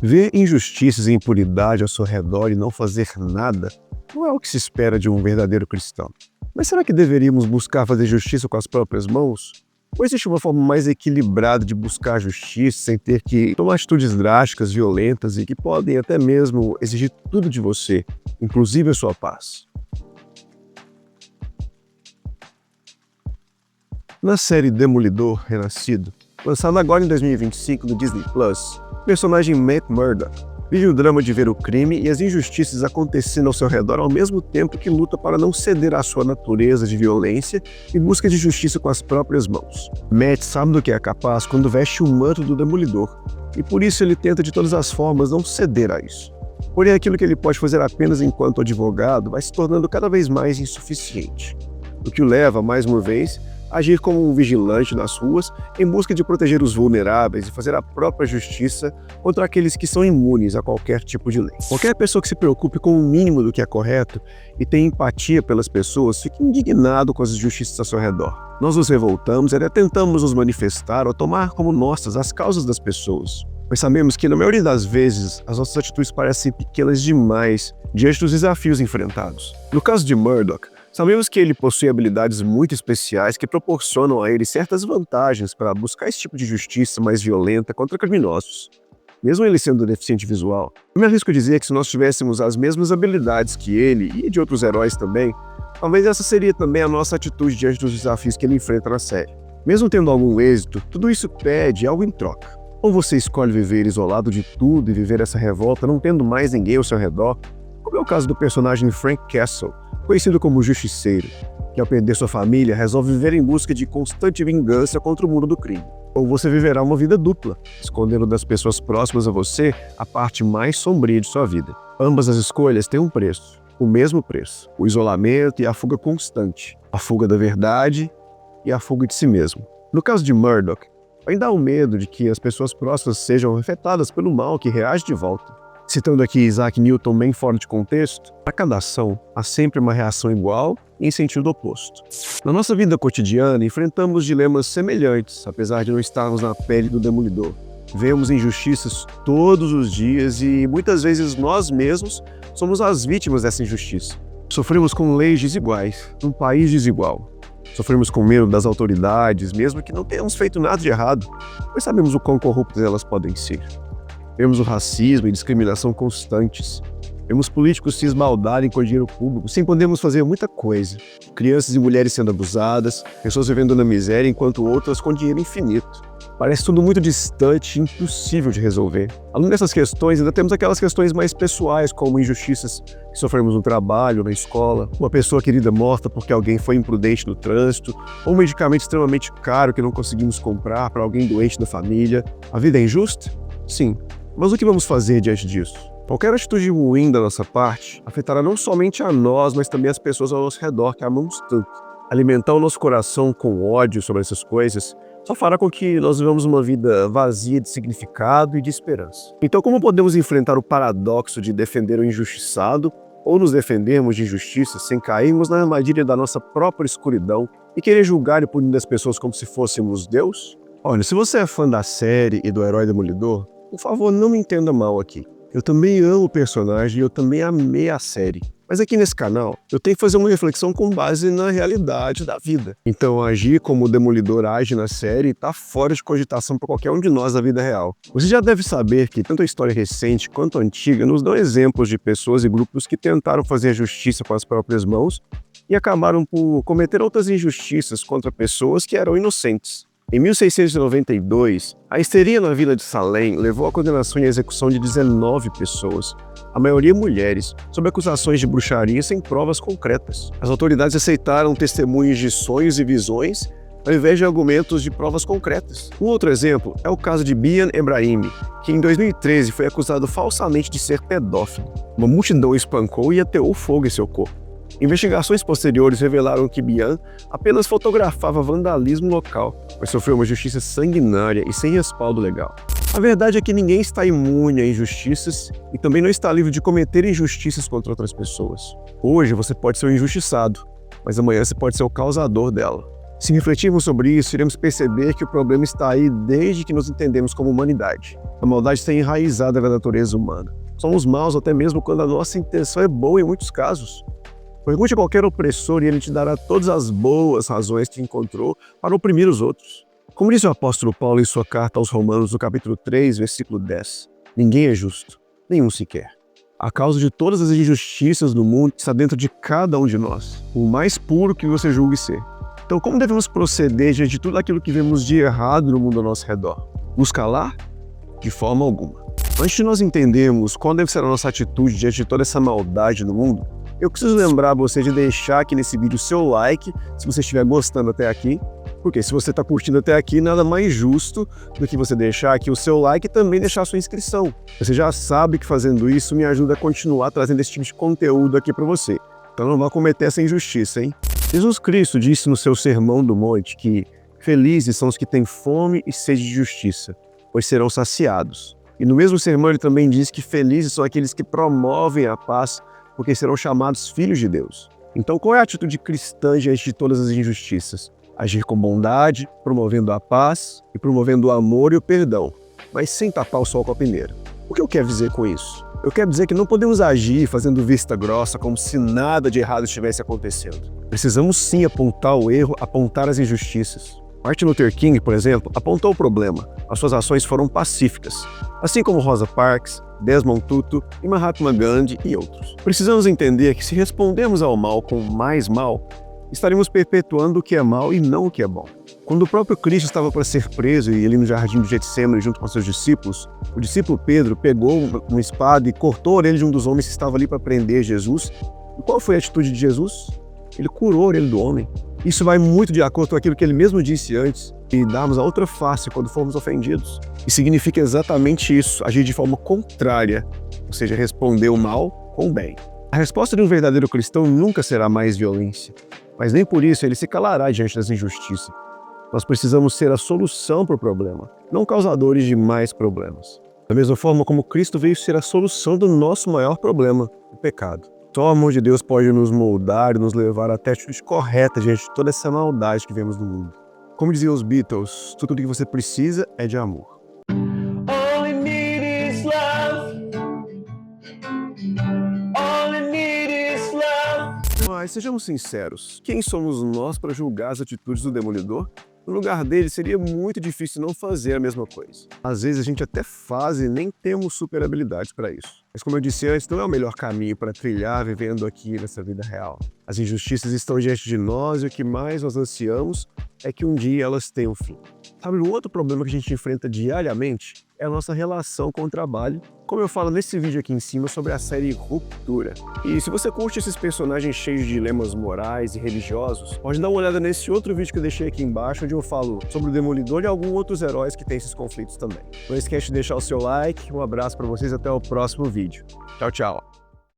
Ver injustiças e impunidade ao seu redor e não fazer nada não é o que se espera de um verdadeiro cristão. Mas será que deveríamos buscar fazer justiça com as próprias mãos? Ou existe uma forma mais equilibrada de buscar justiça sem ter que tomar atitudes drásticas, violentas e que podem até mesmo exigir tudo de você, inclusive a sua paz? Na série Demolidor Renascido, lançada agora em 2025 no Disney+, o personagem Matt Murdock vive o drama de ver o crime e as injustiças acontecendo ao seu redor ao mesmo tempo que luta para não ceder à sua natureza de violência e busca de justiça com as próprias mãos. Matt sabe do que é capaz quando veste o manto do Demolidor, e por isso ele tenta de todas as formas não ceder a isso. Porém, aquilo que ele pode fazer apenas enquanto advogado vai se tornando cada vez mais insuficiente, o que o leva, mais uma vez, a agir como um vigilante nas ruas em busca de proteger os vulneráveis e fazer a própria justiça contra aqueles que são imunes a qualquer tipo de lei. Qualquer pessoa que se preocupe com o mínimo do que é correto e tenha empatia pelas pessoas fica indignado com as injustiças ao seu redor. Nós nos revoltamos e até tentamos nos manifestar ou tomar como nossas as causas das pessoas. Mas sabemos que, na maioria das vezes, as nossas atitudes parecem pequenas demais diante dos desafios enfrentados. No caso de Murdock, sabemos que ele possui habilidades muito especiais que proporcionam a ele certas vantagens para buscar esse tipo de justiça mais violenta contra criminosos. Mesmo ele sendo deficiente visual, eu me arrisco a dizer que se nós tivéssemos as mesmas habilidades que ele e de outros heróis também, talvez essa seria também a nossa atitude diante dos desafios que ele enfrenta na série. Mesmo tendo algum êxito, tudo isso pede algo em troca. Ou você escolhe viver isolado de tudo e viver essa revolta não tendo mais ninguém ao seu redor, como é o caso do personagem Frank Castle, conhecido como Justiceiro, que ao perder sua família resolve viver em busca de constante vingança contra o mundo do crime. Ou você viverá uma vida dupla, escondendo das pessoas próximas a você a parte mais sombria de sua vida. Ambas as escolhas têm um preço, o mesmo preço: o isolamento e a fuga constante, a fuga da verdade e a fuga de si mesmo. No caso de Murdock, ainda há o medo de que as pessoas próximas sejam afetadas pelo mal que reage de volta. Citando aqui Isaac Newton bem fora de contexto, para cada ação há sempre uma reação igual e em sentido oposto. Na nossa vida cotidiana, enfrentamos dilemas semelhantes, apesar de não estarmos na pele do Demolidor. Vemos injustiças todos os dias e muitas vezes nós mesmos somos as vítimas dessa injustiça. Sofremos com leis desiguais, num país desigual. Sofremos com medo das autoridades, mesmo que não tenhamos feito nada de errado, pois sabemos o quão corruptas elas podem ser. Vemos o racismo e discriminação constantes. Vemos políticos se esbaldarem com dinheiro público sem podermos fazer muita coisa. Crianças e mulheres sendo abusadas, pessoas vivendo na miséria enquanto outras com dinheiro infinito. Parece tudo muito distante e impossível de resolver. Além dessas questões, ainda temos aquelas questões mais pessoais, como injustiças que sofremos no trabalho, na escola, uma pessoa querida morta porque alguém foi imprudente no trânsito, ou um medicamento extremamente caro que não conseguimos comprar para alguém doente da família. A vida é injusta? Sim. Mas o que vamos fazer diante disso? Qualquer atitude ruim da nossa parte afetará não somente a nós, mas também as pessoas ao nosso redor que amamos tanto. Alimentar o nosso coração com ódio sobre essas coisas só fará com que nós vivamos uma vida vazia de significado e de esperança. Então, como podemos enfrentar o paradoxo de defender o injustiçado ou nos defendermos de injustiça sem cairmos na armadilha da nossa própria escuridão e querer julgar e punir as pessoas como se fôssemos Deus? Olha, se você é fã da série e do herói Demolidor, por favor, não me entenda mal aqui. Eu também amo o personagem e eu também amei a série. Mas aqui nesse canal, eu tenho que fazer uma reflexão com base na realidade da vida. Então, agir como o Demolidor age na série está fora de cogitação para qualquer um de nós da vida real. Você já deve saber que tanto a história recente quanto a antiga nos dão exemplos de pessoas e grupos que tentaram fazer a justiça com as próprias mãos e acabaram por cometer outras injustiças contra pessoas que eram inocentes. Em 1692, a histeria na vila de Salem levou à condenação e à execução de 19 pessoas, a maioria mulheres, sob acusações de bruxaria sem provas concretas. As autoridades aceitaram testemunhos de sonhos e visões, ao invés de argumentos de provas concretas. Um outro exemplo é o caso de Bian Ebrahimi, que em 2013 foi acusado falsamente de ser pedófilo. Uma multidão o espancou e ateou fogo em seu corpo. Investigações posteriores revelaram que Bian apenas fotografava vandalismo local, mas sofreu uma justiça sanguinária e sem respaldo legal. A verdade é que ninguém está imune a injustiças e também não está livre de cometer injustiças contra outras pessoas. Hoje você pode ser o injustiçado, mas amanhã você pode ser o causador dela. Se refletirmos sobre isso, iremos perceber que o problema está aí desde que nos entendemos como humanidade. A maldade está enraizada na natureza humana. Somos maus até mesmo quando a nossa intenção é boa em muitos casos. Pergunte a qualquer opressor e ele te dará todas as boas razões que encontrou para oprimir os outros. Como disse o apóstolo Paulo em sua carta aos Romanos, no capítulo 3, versículo 10, ninguém é justo, nenhum sequer. A causa de todas as injustiças do mundo está dentro de cada um de nós, o mais puro que você julgue ser. Então, como devemos proceder diante de tudo aquilo que vemos de errado no mundo ao nosso redor? Nos calar? De forma alguma. Antes de nós entendermos qual deve ser a nossa atitude diante de toda essa maldade no mundo, eu preciso lembrar você de deixar aqui nesse vídeo o seu like, se você estiver gostando até aqui, porque se você está curtindo até aqui, nada mais justo do que você deixar aqui o seu like e também deixar a sua inscrição. Você já sabe que fazendo isso me ajuda a continuar trazendo esse tipo de conteúdo aqui para você. Então não vá cometer essa injustiça, hein? Jesus Cristo disse no seu Sermão do Monte que felizes são os que têm fome e sede de justiça, pois serão saciados. E no mesmo sermão ele também diz que felizes são aqueles que promovem a paz, porque serão chamados filhos de Deus. Então qual é a atitude cristã diante de todas as injustiças? Agir com bondade, promovendo a paz e promovendo o amor e o perdão, mas sem tapar o sol com a peneira. O que eu quero dizer com isso? Eu quero dizer que não podemos agir fazendo vista grossa como se nada de errado estivesse acontecendo. Precisamos sim apontar o erro, apontar as injustiças. Martin Luther King, por exemplo, apontou o problema. As suas ações foram pacíficas, assim como Rosa Parks, Desmond Tutu e Mahatma Gandhi e outros. Precisamos entender que se respondemos ao mal com mais mal, estaremos perpetuando o que é mal e não o que é bom. Quando o próprio Cristo estava para ser preso e ali no jardim do Getsêmani junto com seus discípulos, o discípulo Pedro pegou uma espada e cortou a orelha de um dos homens que estava ali para prender Jesus. E qual foi a atitude de Jesus? Ele curou a orelha do homem. Isso vai muito de acordo com aquilo que ele mesmo disse antes, e darmos a outra face quando formos ofendidos. E significa exatamente isso, agir de forma contrária, ou seja, responder o mal com o bem. A resposta de um verdadeiro cristão nunca será mais violência, mas nem por isso ele se calará diante das injustiças. Nós precisamos ser a solução para o problema, não causadores de mais problemas. Da mesma forma como Cristo veio ser a solução do nosso maior problema, o pecado. Só o amor de Deus pode nos moldar e nos levar até a atitude correta diante de toda essa maldade que vemos no mundo. Como diziam os Beatles, tudo o que você precisa é de amor. All I need is love. All I need is love. Mas sejamos sinceros, quem somos nós para julgar as atitudes do Demolidor? No lugar dele, seria muito difícil não fazer a mesma coisa. Às vezes a gente até faz e nem temos super habilidades para isso. Mas como eu disse antes, não é o melhor caminho para trilhar vivendo aqui nessa vida real. As injustiças estão diante de nós e o que mais nós ansiamos é que um dia elas tenham fim. Sabe, um outro problema que a gente enfrenta diariamente é a nossa relação com o trabalho, como eu falo nesse vídeo aqui em cima sobre a série Ruptura. E se você curte esses personagens cheios de dilemas morais e religiosos, pode dar uma olhada nesse outro vídeo que eu deixei aqui embaixo, onde eu falo sobre o Demolidor e alguns outros heróis que têm esses conflitos também. Não esquece de deixar o seu like, um abraço para vocês, até o próximo vídeo. Tchau, tchau!